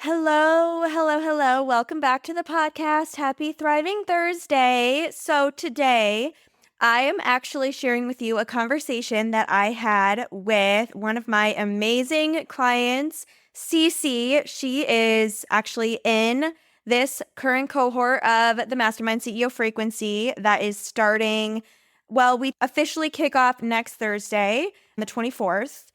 Hello, hello, hello. Welcome back to the podcast. Happy Thriving Thursday. So, today I am actually sharing with you a conversation that I had with one of my amazing clients, Ceci. She is actually in this current cohort of the Mastermind CEO Frequency that is starting. Well, we officially kick off next Thursday, the 24th.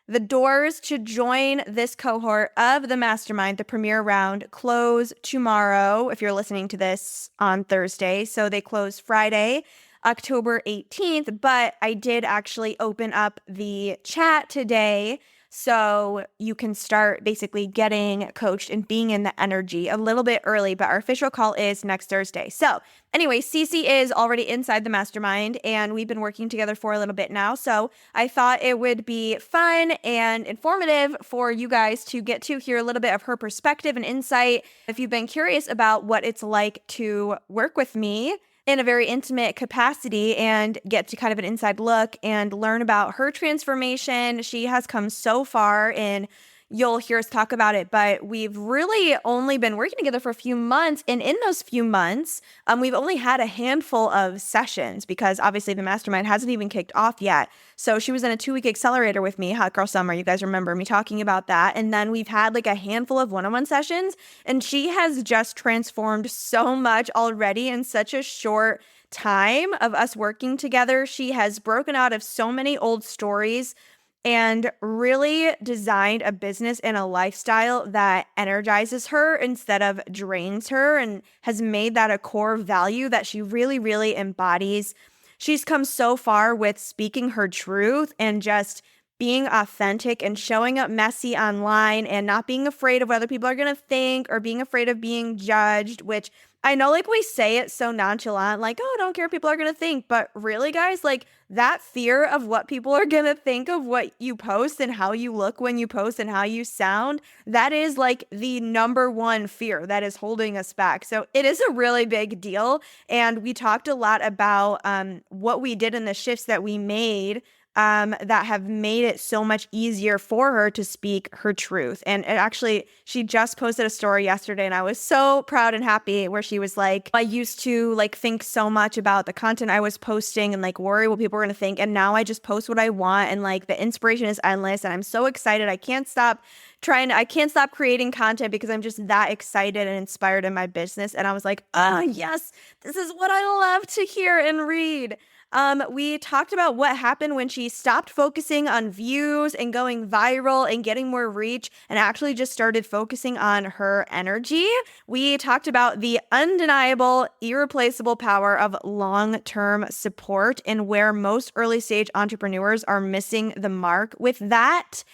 The doors to join this cohort of the mastermind, the premier round, close tomorrow if you're listening to this on Thursday. So they close Friday, October 18th, but I did actually open up the chat today so you can start basically getting coached and being in the energy a little bit early, but our official call is next Thursday. So anyway, Ceci is already inside the mastermind and we've been working together for a little bit now. So I thought it would be fun and informative for you guys to get to hear a little bit of her perspective and insight. If you've been curious about what it's like to work with me in a very intimate capacity and get to kind of an inside look and learn about her transformation. She has come so far and you'll hear us talk about it, but we've really only been working together for a few months. And in those few months, we've only had a handful of sessions because obviously the mastermind hasn't even kicked off yet. So she was in a 2-week accelerator with me, Hot Girl Summer. You guys remember me talking about that. And then we've had like a handful of one-on-one sessions and she has just transformed so much already in such a short time of us working together. She has broken out of so many old stories and really designed a business and a lifestyle that energizes her instead of drains her and has made that a core value that she really, really embodies. She's come so far with speaking her truth and just being authentic and showing up messy online and not being afraid of what other people are going to think or being afraid of being judged, which I know like we say it so nonchalant, like, oh, I don't care what people are going to think. But really, guys, like that fear of what people are going to think of what you post and how you look when you post and how you sound, that is like the number one fear that is holding us back. So it is a really big deal. And we talked a lot about what we did and the shifts that we made that have made it so much easier for her to speak her truth. And it actually, she just posted a story yesterday and I was so proud and happy where she was like, I used to like think so much about the content I was posting and like worry what people were going to think. And now I just post what I want and like the inspiration is endless and I'm so excited. I can't stop creating content because I'm just that excited and inspired in my business. And I was like, oh yes, this is what I love to hear and read. We talked about what happened when she stopped focusing on views and going viral and getting more reach and actually just started focusing on her energy. We talked about the undeniable, irreplaceable power of long-term support and where most early stage entrepreneurs are missing the mark with that.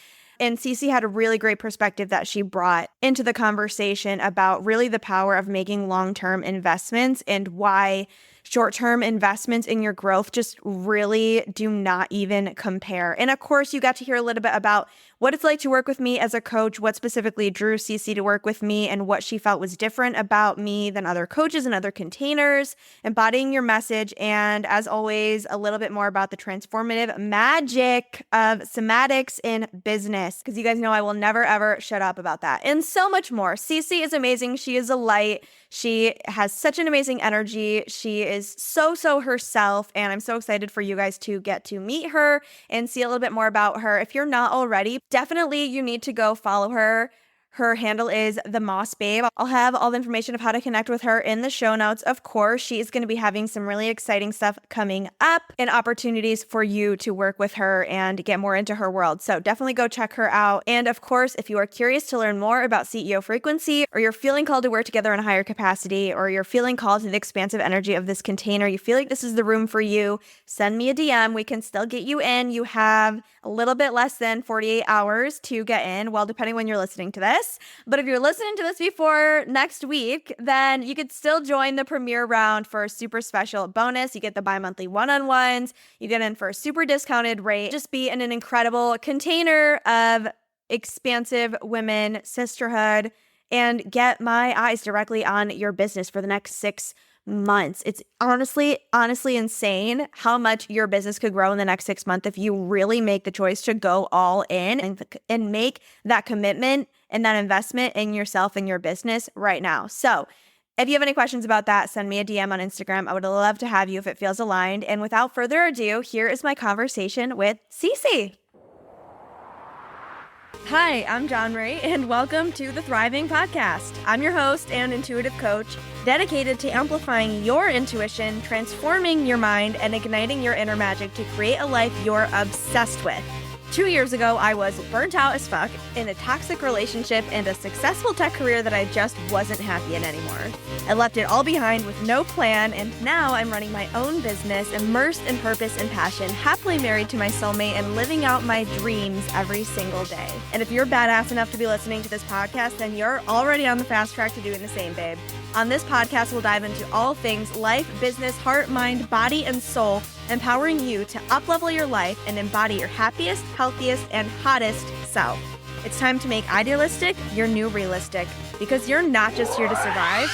And Ceci had a really great perspective that she brought into the conversation about really the power of making long-term investments and why short-term investments in your growth just really do not even compare. And of course, you got to hear a little bit about what it's like to work with me as a coach, what specifically drew Ceci to work with me, and what she felt was different about me than other coaches and other containers, embodying your message, and as always, a little bit more about the transformative magic of somatics in business, because you guys know I will never, ever shut up about that, and so much more. Ceci is amazing. She is a light. She has such an amazing energy. She is so herself, and I'm so excited for you guys to get to meet her and see a little bit more about her. If you're not already, definitely you need to go follow her. Her handle is The Moss Babe. I'll have all the information of how to connect with her in the show notes. Of course, she is going to be having some really exciting stuff coming up and opportunities for you to work with her and get more into her world. So definitely go check her out. And of course, if you are curious to learn more about CEO Frequency, or you're feeling called to work together in a higher capacity, or you're feeling called to the expansive energy of this container, you feel like this is the room for you, send me a DM. We can still get you in. You have a little bit less than 48 hours to get in, well, depending when you're listening to this. But if you're listening to this before next week, then you could still join the premiere round for a super special bonus. You get the bi-monthly one-on-ones. You get in for a super discounted rate. Just be in an incredible container of expansive women, sisterhood, and get my eyes directly on your business for the next 6 months. It's honestly insane how much your business could grow in the next 6 months if you really make the choice to go all in and make that commitment and that investment in yourself and your business right now. So if you have any questions about that, send me a DM on Instagram. I would love to have you if it feels aligned. And without further ado, here is my conversation with Ceci. Hi, I'm John Ray, and welcome to the Thriving Podcast. I'm your host and intuitive coach, dedicated to amplifying your intuition, transforming your mind, and igniting your inner magic to create a life you're obsessed with. 2 years ago, I was burnt out as fuck in a toxic relationship and a successful tech career that I just wasn't happy in anymore. I left it all behind with no plan, and now I'm running my own business, immersed in purpose and passion, happily married to my soulmate, and living out my dreams every single day. And if you're badass enough to be listening to this podcast, then you're already on the fast track to doing the same, babe. On this podcast, we'll dive into all things life, business, heart, mind, body, and soul, empowering you to up-level your life and embody your happiest, healthiest, and hottest self. It's time to make idealistic your new realistic, because you're not just here to survive,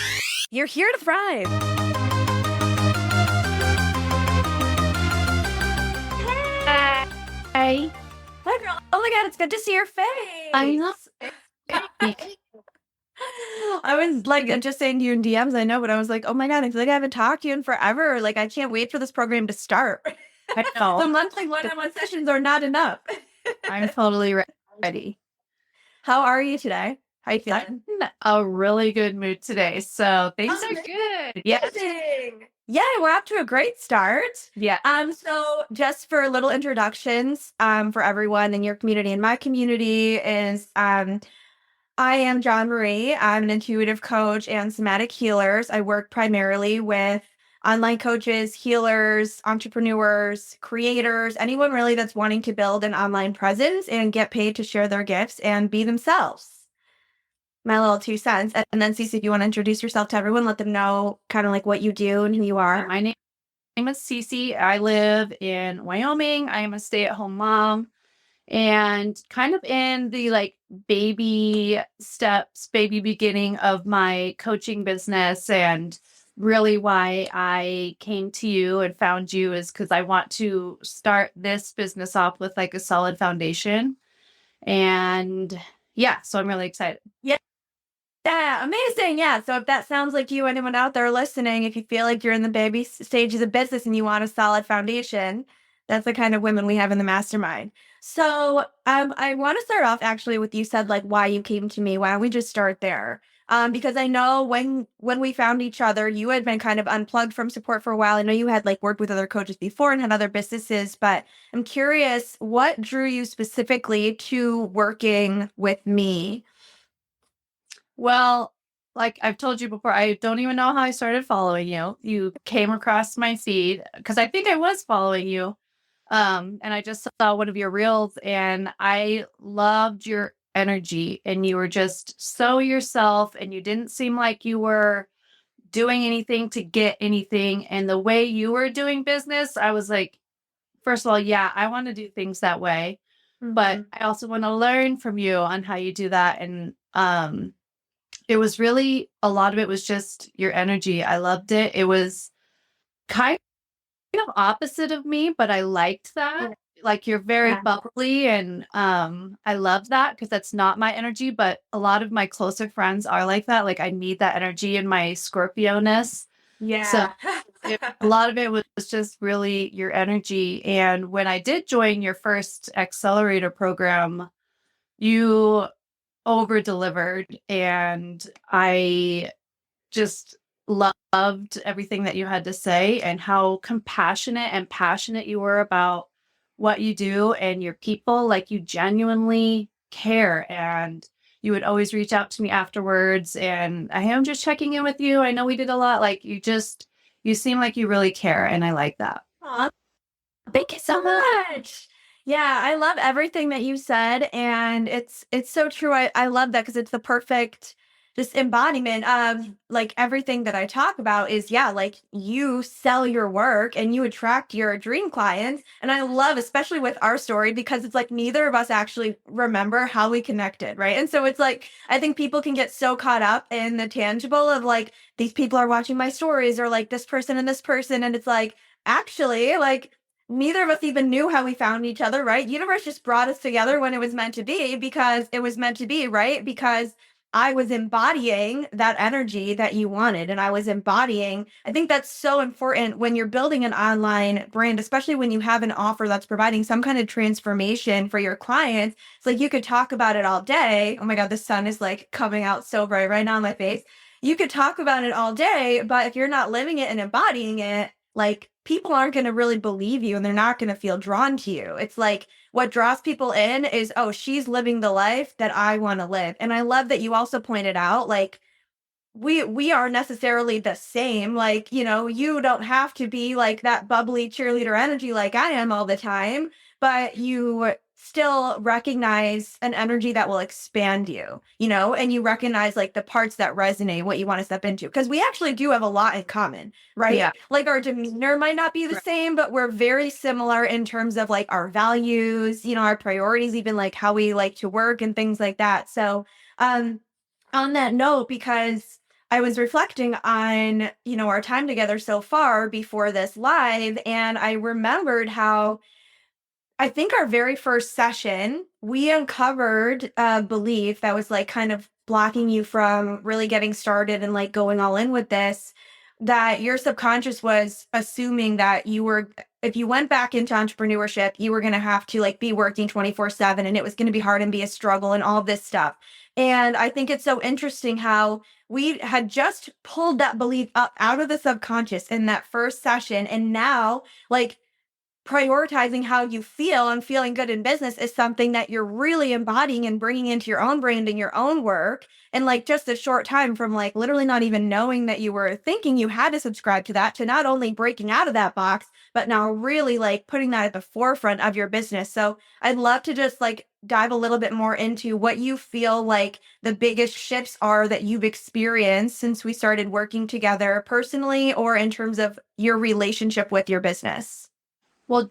you're here to thrive. Hey. Hi, girl. Oh my God, it's good to see your face. I know. I was like just saying to you in DMs, I know, but I was like, oh my God, I feel like I haven't talked to you in forever. Like, I can't wait for this program to start. I know. The monthly one-on-one sessions are not enough. I'm totally ready. How are you today? How you feeling? I'm in a really good mood today, so things are good. Yeah. Yeah, we're off to a great start. Yeah. So just for little introductions, for everyone in your community and my community is, I am John Marie. I'm an intuitive coach and somatic healers. I work primarily with online coaches, healers, entrepreneurs, creators, anyone really that's wanting to build an online presence and get paid to share their gifts and be themselves. My little 2 cents. And then Ceci, if you want to introduce yourself to everyone, let them know kind of like what you do and who you are. My name is Ceci. I live in Wyoming. I am a stay-at-home mom. And kind of in the like baby steps, baby beginning of my coaching business, and really why I came to you and found you is because I want to start this business off with like a solid foundation. And yeah, so I'm really excited. Yeah, amazing. Yeah. So if that sounds like you, anyone out there listening, if you feel like you're in the baby stages of business and you want a solid foundation, that's the kind of women we have in the mastermind. So I want to start off actually with you said like why you came to me. Why don't we just start there? Because I know when we found each other, you had been kind of unplugged from support for a while. I know you had like worked with other coaches before and had other businesses, but I'm curious what drew you specifically to working with me? Well, like I've told you before, I don't even know how I started following you. You came across my feed because I think I was following you. And I just saw one of your reels and I loved your energy and you were just so yourself and you didn't seem like you were doing anything to get anything. And the way you were doing business, I was like, first of all, yeah, I want to do things that way, but I also want to learn from you on how you do that. And it was really, a lot of it was just your energy. I loved it. It was kind of opposite of me, but I liked that. Like you're very bubbly and I love that because that's not my energy, but a lot of my closer friends are like that. Like I need that energy in my Scorpio-ness. Yeah. So a lot of it was just really your energy. And when I did join your first accelerator program, you over delivered and I just loved everything that you had to say and how compassionate and passionate you were about what you do and your people. Like you genuinely care and you would always reach out to me afterwards and I am just checking in with you. I know we did a lot. Like you seem like you really care and I like that. Aw, thank you so much. Yeah, I love everything that you said, and it's so true. I love that because it's the perfect this embodiment of like everything that I talk about is, yeah, like you sell your work and you attract your dream clients. And I love, especially with our story, because it's like neither of us actually remember how we connected, right? And so it's like, I think people can get so caught up in the tangible of like, these people are watching my stories or like this person and this person. And it's like, actually, like, neither of us even knew how we found each other, right? Universe just brought us together when it was meant to be because it was meant to be, right? Because I was embodying that energy that you wanted. And I was embodying, I think that's so important when you're building an online brand, especially when you have an offer that's providing some kind of transformation for your clients. It's like you could talk about it all day. Oh my God, the sun is like coming out so bright right now on my face. You could talk about it all day, but if you're not living it and embodying it, like people aren't going to really believe you and they're not going to feel drawn to you. It's like what draws people in is, oh, she's living the life that I want to live. And I love that you also pointed out, like, we aren't necessarily the same. Like, you know, you don't have to be like that bubbly cheerleader energy like I am all the time, but you still recognize an energy that will expand you, you know, and you recognize like the parts that resonate, what you want to step into. Because we actually do have a lot in common, right? Yeah. Like our demeanor might not be the Right. same, but we're very similar in terms of like our values, you know, our priorities, even like how we like to work and things like that. So, um, on that note, because I was reflecting on, you know, our time together so far before this live, and I remembered how I think our very first session, we uncovered a belief that was like kind of blocking you from really getting started and like going all in with this. That your subconscious was assuming that you were, if you went back into entrepreneurship, you were going to have to like be working 24/7 and it was going to be hard and be a struggle and all this stuff. And I think it's so interesting how we had just pulled that belief up out of the subconscious in that first session. And now, like, prioritizing how you feel and feeling good in business is something that you're really embodying and bringing into your own brand and your own work. And like just a short time from like literally not even knowing that you were thinking you had to subscribe to that to not only breaking out of that box, but now really like putting that at the forefront of your business. So I'd love to just like dive a little bit more into what you feel like the biggest shifts are that you've experienced since we started working together personally or in terms of your relationship with your business. Well,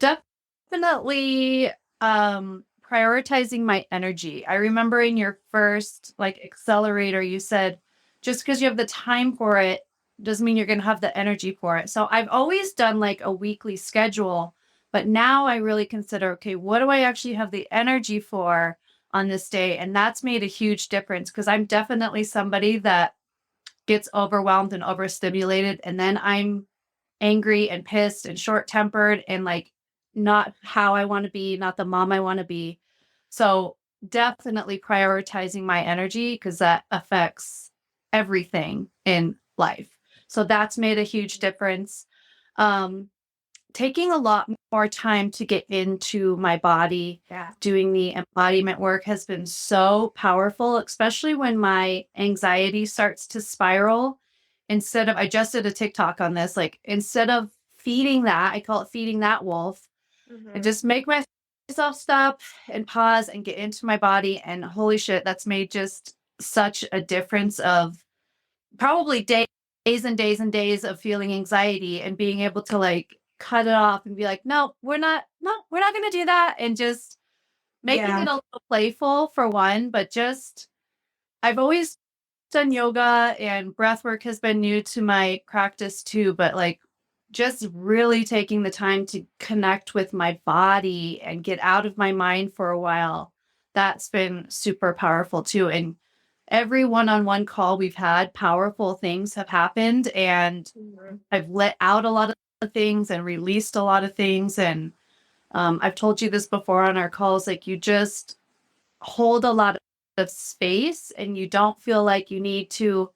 definitely prioritizing my energy. I remember in your first like accelerator, you said just because you have the time for it doesn't mean you're going to have the energy for it. So I've always done like a weekly schedule, but now I really consider, okay, what do I actually have the energy for on this day? And that's made a huge difference because I'm definitely somebody that gets overwhelmed and overstimulated. And then I'm angry and pissed and short tempered and like not how I want to be, not the mom I want to be. So definitely prioritizing my energy because that affects everything in life. So that's made a huge difference. Um, Taking a lot more time to get into my body, Yeah. doing the embodiment work has been so powerful, especially when my anxiety starts to spiral. Instead of, I just did a TikTok on this, like instead of feeding that, I call it feeding that wolf, I Mhm. just make myself stop and pause and get into my body. And holy shit, that's made just such a difference of probably days and days and days of feeling anxiety and being able to like cut it off and be like, no, we're not going to do that. And just making Yeah. it a little playful for one, but just, I've always done yoga and breath work has been new to my practice too, but like just really taking the time to connect with my body and get out of my mind for a while. That's been super powerful too. And every one-on-one call we've had, powerful things have happened and Mhm. I've let out a lot of things and released a lot of things. And I've told you this before on our calls, like you just hold a lot of space and you don't feel like you need to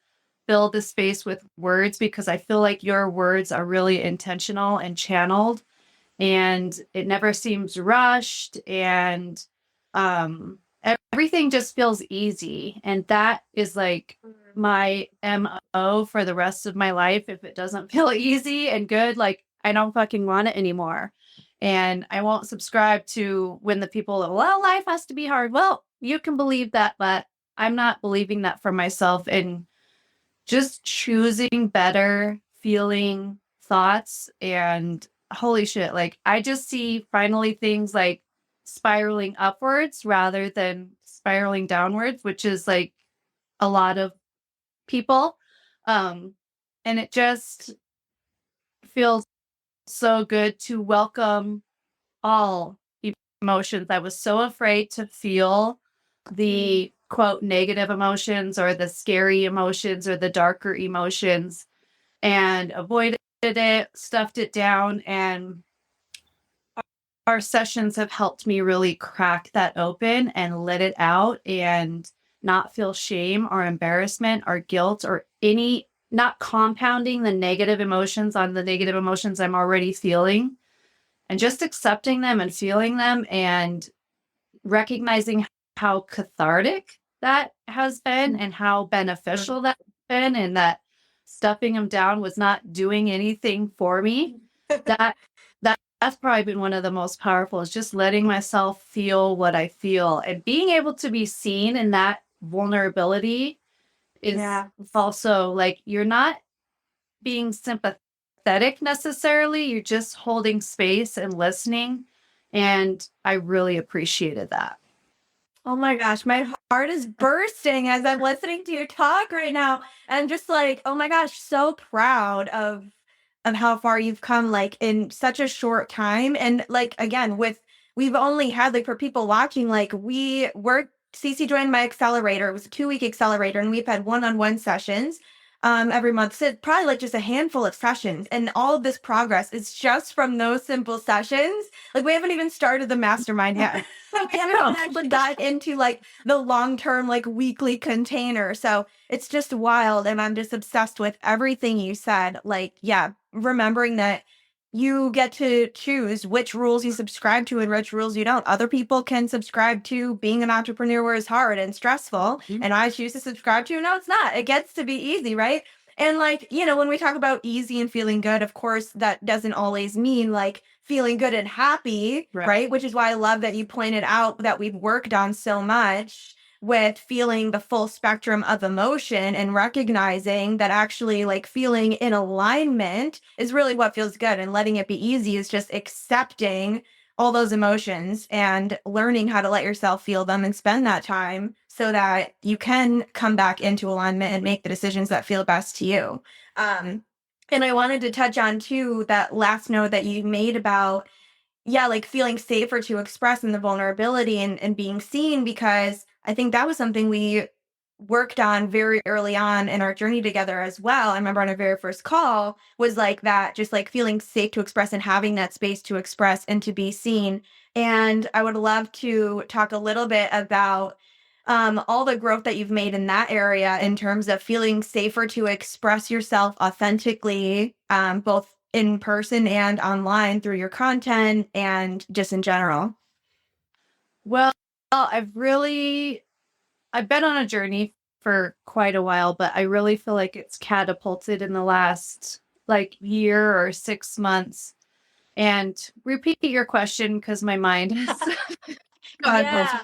fill the space with words because I feel like your words are really intentional and channeled and it never seems rushed and everything just feels easy and that is like Mhm. my MO for the rest of my life. If it doesn't feel easy and good, like I don't fucking want it anymore. And I won't subscribe to when the people are, well, life has to be hard. Well, you can believe that, but I'm not believing that for myself, and just choosing better feeling thoughts. And holy shit, like I just see finally things like spiraling upwards rather than spiraling downwards, which is like a lot of people. Um, and it just feels so good to welcome all emotions. I was so afraid to feel the quote negative emotions or the scary emotions or the darker emotions, and avoided it, stuffed it down. And our sessions have helped me really crack that open and let it out and not feel shame or embarrassment or guilt or any, not compounding the negative emotions on the negative emotions I'm already feeling, and just accepting them and feeling them and recognizing how cathartic that has been and how beneficial that's been, and that stuffing them down was not doing anything for me. That that's probably been one of the most powerful, is just letting myself feel what I feel and being able to be seen in that vulnerability is also like you're not being sympathetic necessarily, you're just holding space and listening. And I really appreciated that. Oh my gosh, my heart is bursting as I'm listening to you talk right now. I'm just like, oh my gosh, so proud of how far you've come like in such a short time. And like again, with we've only had like for people watching, like we're Cece joined my accelerator. It was a 2-week accelerator, and we've had one-on-one sessions every month. So probably like just a handful of sessions. And all of this progress is just from those simple sessions. Like we haven't even started the mastermind yet. We haven't actually got into like the long-term, like weekly container. So it's just wild. And I'm just obsessed with everything you said. Like, yeah, remembering that you get to choose which rules you subscribe to and which rules you don't. Other people can subscribe to being an entrepreneur is hard and stressful. And I choose to subscribe to, no, it's not. It gets to be easy, right? And like, when we talk about easy and feeling good, of course, that doesn't always mean like feeling good and happy, right? Which is why I love that you pointed out that we've worked on so much with feeling the full spectrum of emotion and recognizing that actually like feeling in alignment is really what feels good, and letting it be easy is just accepting all those emotions and learning how to let yourself feel them and spend that time so that you can come back into alignment and make the decisions that feel best to you. And I wanted to touch on too that last note that you made about, yeah, like feeling safer to express in the vulnerability and being seen, because I think that was something we worked on very early on in our journey together as well. I remember on our very first call was like that, just like feeling safe to express and having that space to express and to be seen. And I would love to talk a little bit about all the growth that you've made in that area in terms of feeling safer to express yourself authentically, both in person and online through your content and just in general. Well, I've been on a journey for quite a while, but I really feel like it's catapulted in the last like year or 6 months. And repeat your question because my mind is Yeah.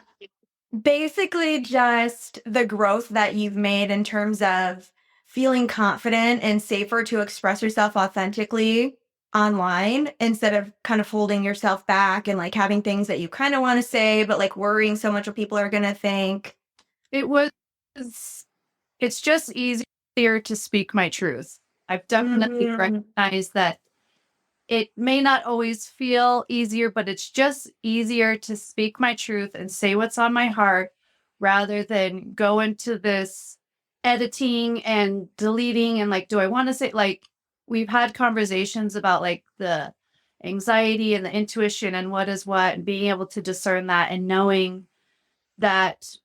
Basically, just the growth that you've made in terms of feeling confident and safer to express yourself authentically online instead of kind of holding yourself back and like having things that you kind of want to say, but like worrying so much what people are going to think. it was it's just easier to speak my truth. I've definitely recognized that it may not always feel easier, but it's just easier to speak my truth and say what's on my heart rather than go into this editing and deleting and like, do I want to say, like, we've had conversations about like the anxiety and the intuition and what is what, and being able to discern that and knowing that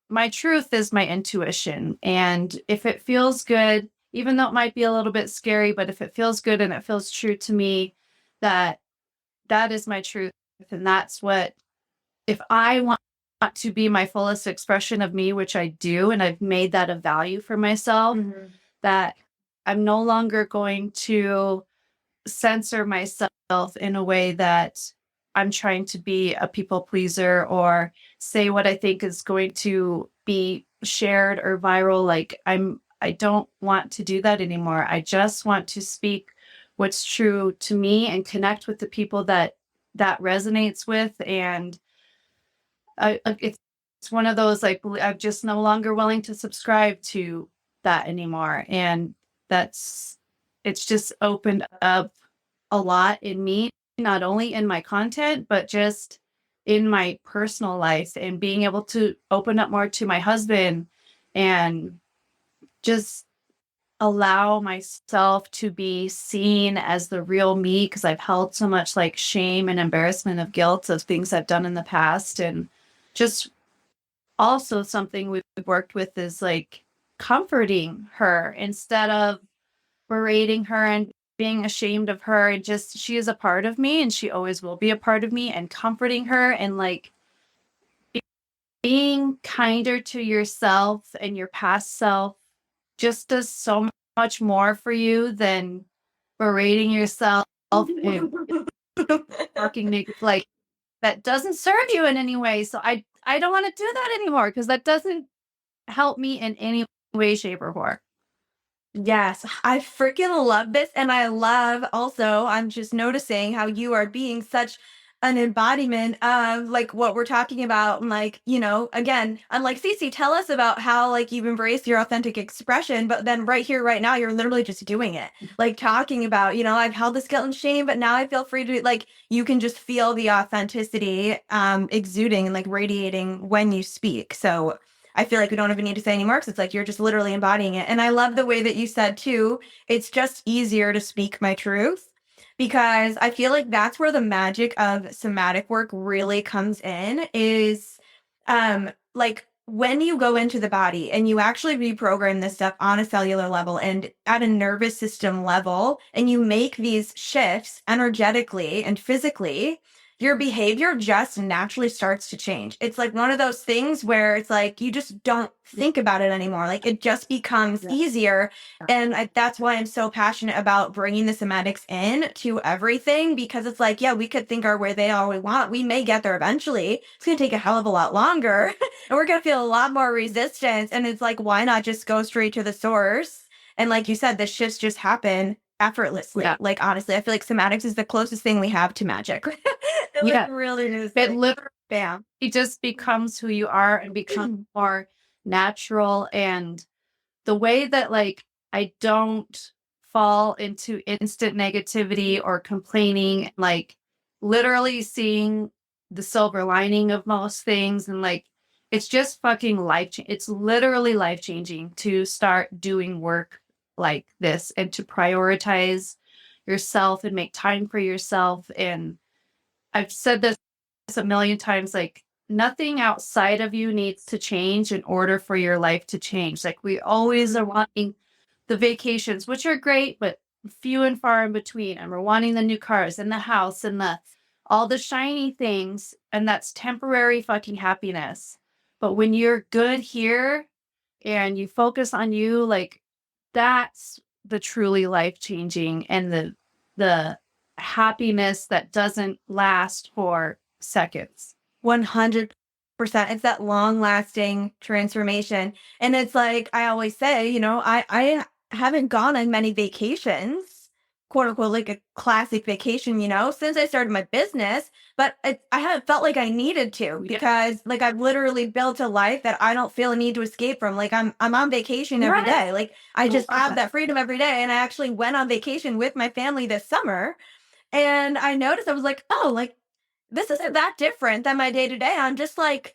my truth is my intuition. And if it feels good, even though it might be a little bit scary, but if it feels good and it feels true to me, that that is my truth. And that's what, if I want to be my fullest expression of me, which I do, and I've made that a value for myself, that I'm no longer going to censor myself in a way that I'm trying to be a people pleaser or say what I think is going to be shared or viral. Like I don't want to do that anymore. I just want to speak what's true to me and connect with the people that resonates with. And it's one of those, like, I'm just no longer willing to subscribe to that anymore. And it's just opened up a lot in me, not only in my content, but just in my personal life, and being able to open up more to my husband and just allow myself to be seen as the real me, because I've held so much like shame and embarrassment of guilt of things I've done in the past. And just also something we've worked with is like comforting her instead of berating her and being ashamed of her. And just, she is a part of me and she always will be a part of me, and comforting her and like being kinder to yourself and your past self just does so much more for you than berating yourself and working like that doesn't serve you in any way. So I don't want to do that anymore, because that doesn't help me in any way, shape, or form. Yes, I freaking love this. And I love also, I'm just noticing how you are being such an embodiment of like what we're talking about. And like, again, I'm like, Cece, tell us about how like you've embraced your authentic expression. But then right here, right now, you're literally just doing it. Like talking about, I've held this guilt and shame, but now I feel free to like, you can just feel the authenticity exuding and like radiating when you speak. So I feel like we don't even need to say anymore, because it's like you're just literally embodying it. And I love the way that you said too, it's just easier to speak my truth, because I feel like that's where the magic of somatic work really comes in, is like when you go into the body and you actually reprogram this stuff on a cellular level and at a nervous system level, and you make these shifts energetically and physically, your behavior just naturally starts to change. It's like one of those things where it's like you just don't think about it anymore. Like it just becomes easier. And that's why I'm so passionate about bringing the somatics in to everything, because it's like, yeah, we could think our way they all we want. We may get there eventually. It's going to take a hell of a lot longer and we're going to feel a lot more resistance. And it's like, why not just go straight to the source? And like you said, the shifts just happen effortlessly. Yeah. Like honestly, I feel like somatics is the closest thing we have to magic. It like really is. It Like, literally bam. just becomes who you are and becomes more natural. And the way that like I don't fall into instant negativity or complaining, like literally seeing the silver lining of most things. And like it's just fucking it's literally life changing to start doing work like this and to prioritize yourself and make time for yourself. And I've said this a million times, like nothing outside of you needs to change in order for your life to change. Like we always are wanting the vacations, which are great, but few and far in between. And we're wanting the new cars and the house and all the shiny things. And that's temporary fucking happiness. But when you're good here and you focus on you, like that's the truly life changing and the happiness that doesn't last for seconds. 100%. It's that long lasting transformation. And it's like I always say, I haven't gone on many vacations, quote unquote, like a classic vacation, since I started my business. But I haven't felt like I needed to, because like I've literally built a life that I don't feel a need to escape from. Like I'm on vacation every day. Like I just have that freedom every day. And I actually went on vacation with my family this summer. And I noticed, I was like, oh, like this isn't that different than my day to day. I'm just like,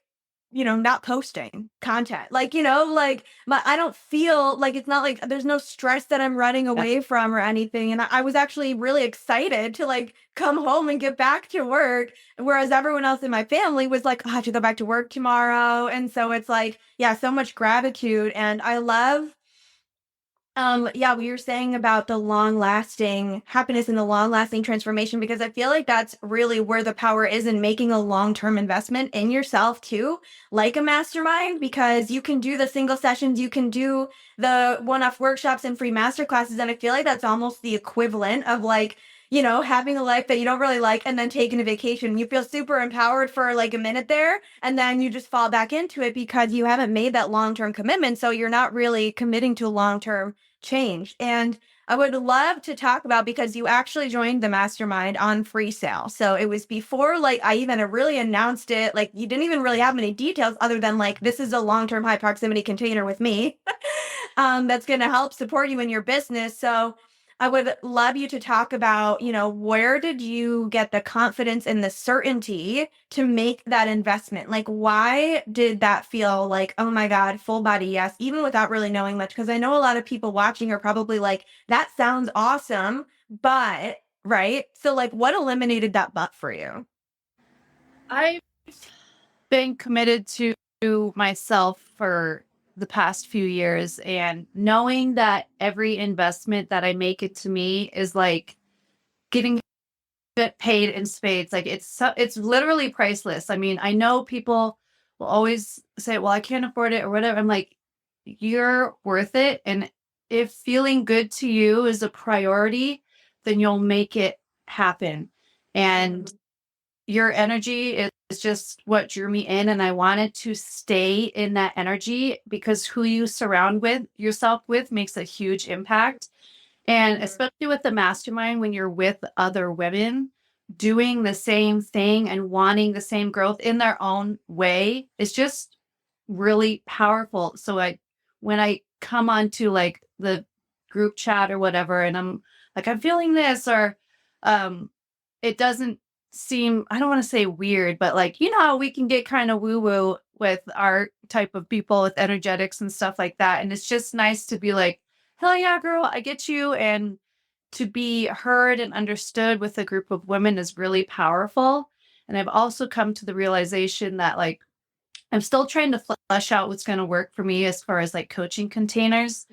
not posting content. Like, like I don't feel like, it's not like there's no stress that I'm running away from or anything. And I was actually really excited to like come home and get back to work. Whereas everyone else in my family was like, oh, I have to go back to work tomorrow. And so it's like, yeah, so much gratitude. And I love yeah, we were saying about the long lasting happiness and the long lasting transformation, because I feel like that's really where the power is in making a long term investment in yourself too, like a mastermind, because you can do the single sessions, you can do the one off workshops and free masterclasses. And I feel like that's almost the equivalent of like, having a life that you don't really like and then taking a vacation. You feel super empowered for like a minute there, and then you just fall back into it because you haven't made that long-term commitment. So you're not really committing to a long-term change. And I would love to talk about, because you actually joined the mastermind on free sale. So it was before like I even really announced it. Like you didn't even really have many details other than like, this is a long-term high proximity container with me that's going to help support you in your business. So I would love you to talk about, where did you get the confidence and the certainty to make that investment? Like, why did that feel like, oh my God, full body yes, even without really knowing much? Because I know a lot of people watching are probably like, that sounds awesome, but, right? So, like, what eliminated that but for you? I've been committed to myself for the past few years, and knowing that every investment that I make it to me is like getting it paid in spades. Like it's literally priceless. I mean, I know people will always say, "Well, I can't afford it" or whatever. I'm like, you're worth it, and if feeling good to you is a priority, then you'll make it happen. And your energy is just what drew me in, and I wanted to stay in that energy because who you surround with yourself with makes a huge impact. And especially with the mastermind, when you're with other women doing the same thing and wanting the same growth in their own way, it's just really powerful. So when I come onto like the group chat or whatever, and I'm like, I'm feeling this, or um, it doesn't seem, I don't want to say weird, but like, how we can get kind of woo woo with our type of people with energetics and stuff like that. And it's just nice to be like, hell yeah, girl, I get you. And to be heard and understood with a group of women is really powerful. And I've also come to the realization that like I'm still trying to flesh out what's going to work for me as far as like coaching containers,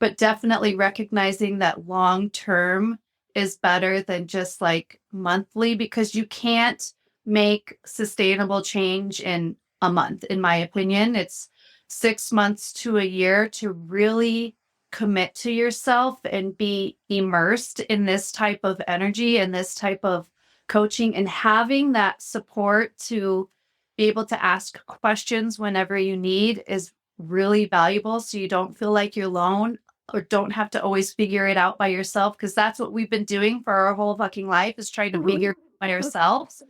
but definitely recognizing that long term is better than just like monthly, because you can't make sustainable change in a month. In my opinion, it's 6 months to a year to really commit to yourself and be immersed in this type of energy and this type of coaching, and having that support to be able to ask questions whenever you need is really valuable, so you don't feel like you're alone or don't have to always figure it out by yourself, because that's what we've been doing for our whole fucking life, is trying to figure it out by ourselves.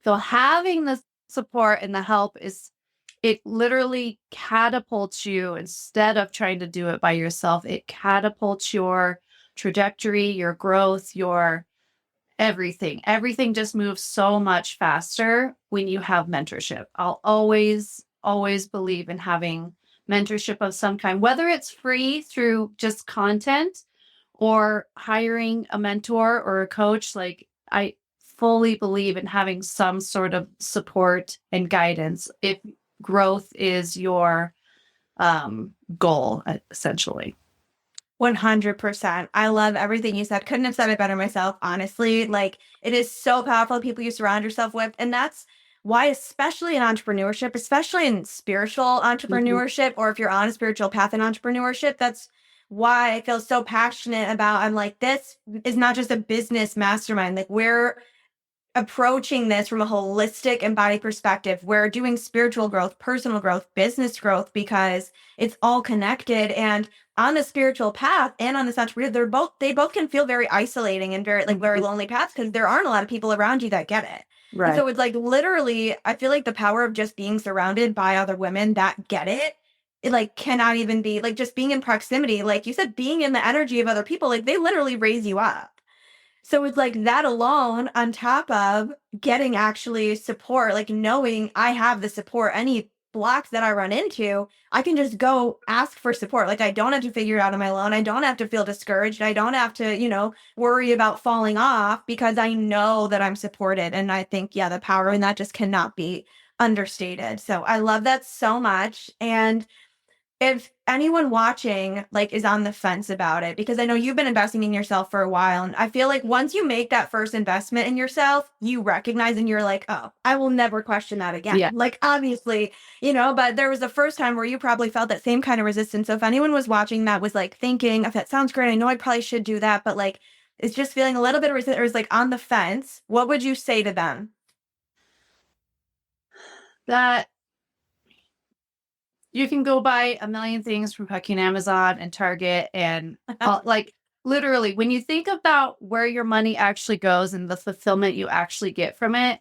So having the support and the help is, it literally catapults you. Instead of trying to do it by yourself, it catapults your trajectory, your growth, your everything. Everything just moves so much faster when you have mentorship. I'll always believe in having mentorship of some kind, whether it's free through just content or hiring a mentor or a coach. Like, I fully believe in having some sort of support and guidance if growth is your goal, essentially. 100%. I love everything you said. Couldn't have said it better myself, honestly. Like, it is so powerful, people you surround yourself with. And that's why, especially in entrepreneurship, especially in spiritual Mhm. entrepreneurship, or if you're on a spiritual path in entrepreneurship, that's why I feel so passionate about. I'm like, this is not just a business mastermind. Like, we're approaching this from a holistic embodied perspective. We're doing spiritual growth, personal growth, business growth, because it's all connected. And on the spiritual path and on this entrepreneur, they both can feel very isolating and very lonely paths, because there aren't a lot of people around you that get it. And Right. so it's like, literally, I feel like the power of just being surrounded by other women that get it like cannot even be like, just being in proximity, like you said, being in the energy of other people, like they literally raise you up. So it's like that alone, on top of getting actually support, like knowing I have the support, any blocks that I run into, I can just go ask for support. Like, I don't have to figure it out on my own. I don't have to feel discouraged. I don't have to, worry about falling off, because I know that I'm supported. And I think, yeah, the power in that just cannot be understated. So I love that so much. And if anyone watching like is on the fence about it, because I know you've been investing in yourself for a while, and I feel like once you make that first investment in yourself, you recognize and you're like, oh, I will never question that again. Yeah. Like, obviously, but there was the first time where you probably felt that same kind of resistance. So if anyone was watching that was like thinking, if that sounds great, I know I probably should do that, but like, is just feeling a little bit of resistance or is like on the fence, what would you say to them? That you can go buy a million things from fucking Amazon and Target and like literally when you think about where your money actually goes and the fulfillment you actually get from it,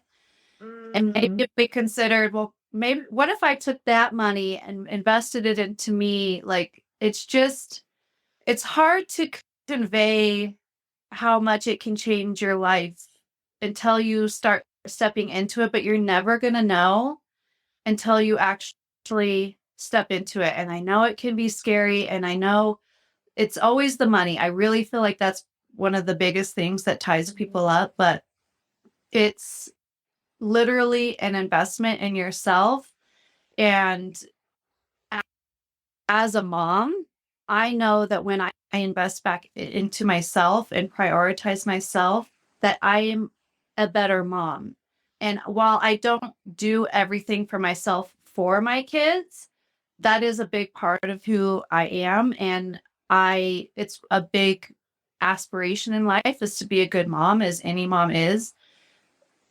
and maybe if we considered, well, maybe what if I took that money and invested it into me? Like it's hard to convey how much it can change your life until you start stepping into it, but you're never going to know until you actually step into it. And I know it can be scary, and I know it's always the money. I really feel like that's one of the biggest things that ties people up, but it's literally an investment in yourself. And as a mom, I know that when I invest back into myself and prioritize myself, that I am a better mom. And while I don't do everything for myself for my kids, that is a big part of who I am. And it's a big aspiration in life is to be a good mom, as any mom is.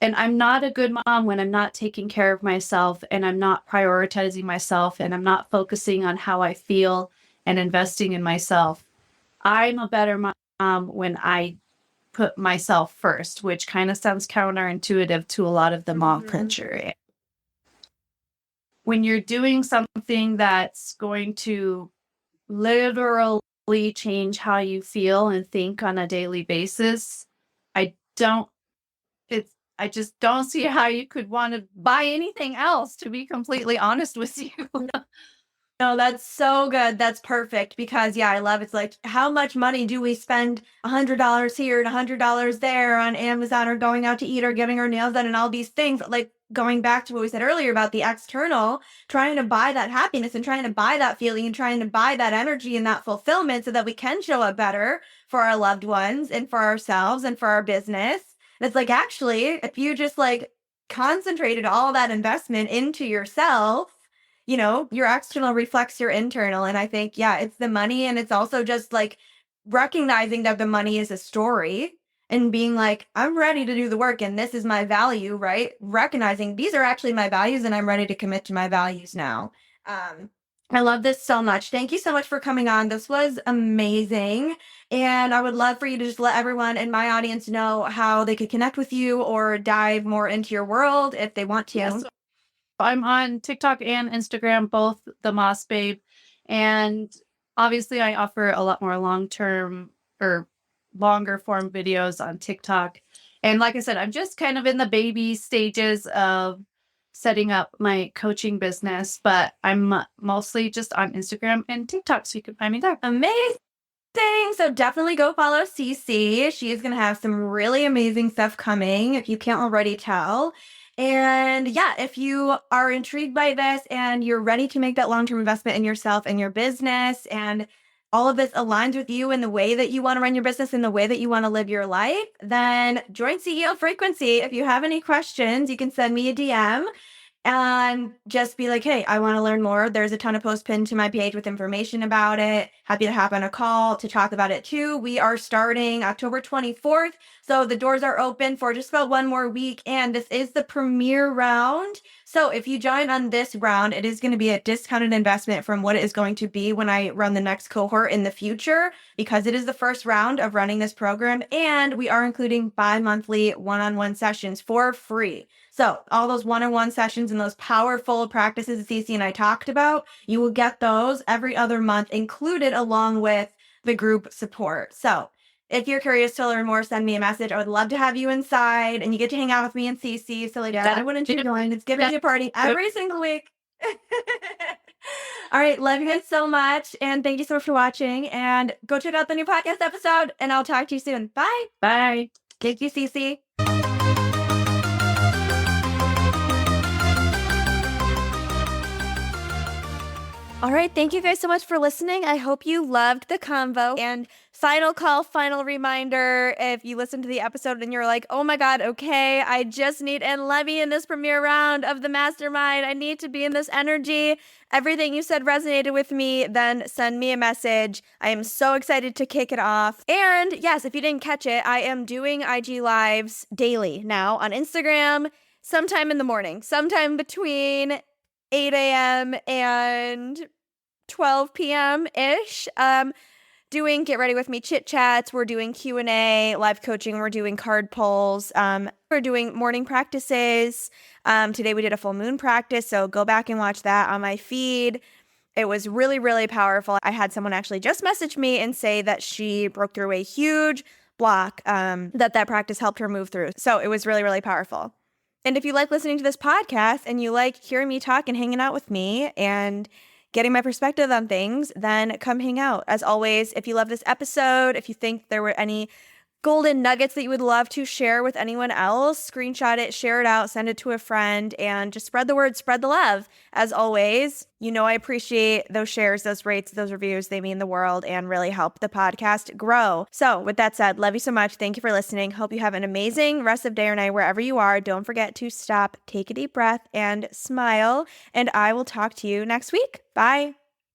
And I'm not a good mom when I'm not taking care of myself and I'm not prioritizing myself and I'm not focusing on how I feel and investing in myself. I'm a better mom when I put myself first, which kind of sounds counterintuitive to a lot of the mom culture. When you're doing something that's going to literally change how you feel and think on a daily basis, I don't I just don't see how you could want to buy anything else, to be completely honest with you. No, that's so good. That's perfect because yeah, I love it's like how much money do we spend $100 here and $100 there on Amazon or going out to eat or getting our nails done and all these things. Like going back to what we said earlier about the external, trying to buy that happiness and trying to buy that feeling and trying to buy that energy and that fulfillment so that we can show up better for our loved ones and for ourselves and for our business. And it's like actually, if you just like concentrated all that investment into yourself, you know, your external reflects your internal. And I think, yeah, it's the money. And it's also just like recognizing that the money is a story and being like, I'm ready to do the work and this is my value, right? Recognizing these are actually my values and I'm ready to commit to my values now. I love this so much. Thank you so much for coming on. This was amazing. And I would love for you to just let everyone in my audience know how they could connect with you or dive more into your world if they want to. Yes. I'm on TikTok and Instagram, both the Moss Babe. And obviously, I offer a lot more long-term or longer form videos on TikTok. And like I said, I'm just kind of in the baby stages of setting up my coaching business, but I'm mostly just on Instagram and TikTok, so you can find me there. Amazing. So definitely go follow Ceci. She is going to have some really amazing stuff coming if you can't already tell. And yeah, if you are intrigued by this and you're ready to make that long-term investment in yourself and your business and all of this aligns with you in the way that you want to run your business and the way that you want to live your life, then join CEO Frequency. If you have any questions, you can send me a DM and just be like, hey, I want to learn more. There's a ton of posts pinned to my page with information about it. Happy to hop on a call to talk about it too. We are starting October 24th. So the doors are open for just about one more week. And this is the premiere round. So if you join on this round, it is going to be a discounted investment from what it is going to be when I run the next cohort in the future, because it is the first round of running this program. And we are including bi-monthly one-on-one sessions for free. So all those one-on-one sessions and those powerful practices that Ceci and I talked about, you will get those every other month included along with the group support. So if you're curious to learn more, send me a message. I would love to have you inside and you get to hang out with me and Ceci. So like, Dad, wouldn't you join? It's giving you a party every single week. All right. Love you guys so much. And thank you so much for watching. And go check out the new podcast episode and I'll talk to you soon. Bye. Bye. Thank you, Ceci. All right, thank you guys so much for listening. I hope you loved the convo. And final call, final reminder, if you listened to the episode and you're like, oh my God, okay, I just need and Levy in this premiere round of the mastermind. I need to be in this energy. Everything you said resonated with me, then send me a message. I am so excited to kick it off. And yes, if you didn't catch it, I am doing IG Lives daily now on Instagram, sometime in the morning, sometime between 8 a.m. and 12 p.m. ish. Doing get ready with me chit chats. We're doing Q&A, live coaching. We're doing card pulls. We're doing morning practices. Today we did a full moon practice, so go back and watch that on my feed. It was really, really powerful. I had someone actually just message me and say that she broke through a huge block that practice helped her move through. So it was really, really powerful. And if you like listening to this podcast and you like hearing me talk and hanging out with me and getting my perspective on things, then come hang out. As always, if you love this episode, if you think there were any golden nuggets that you would love to share with anyone else, screenshot it, share it out, send it to a friend, and just spread the word, spread the love. As always, you know I appreciate those shares, those rates, those reviews. They mean the world and really help the podcast grow. So with that said, love you so much. Thank you for listening. Hope you have an amazing rest of day or night wherever you are. Don't forget to stop, take a deep breath, and smile. And I will talk to you next week. Bye.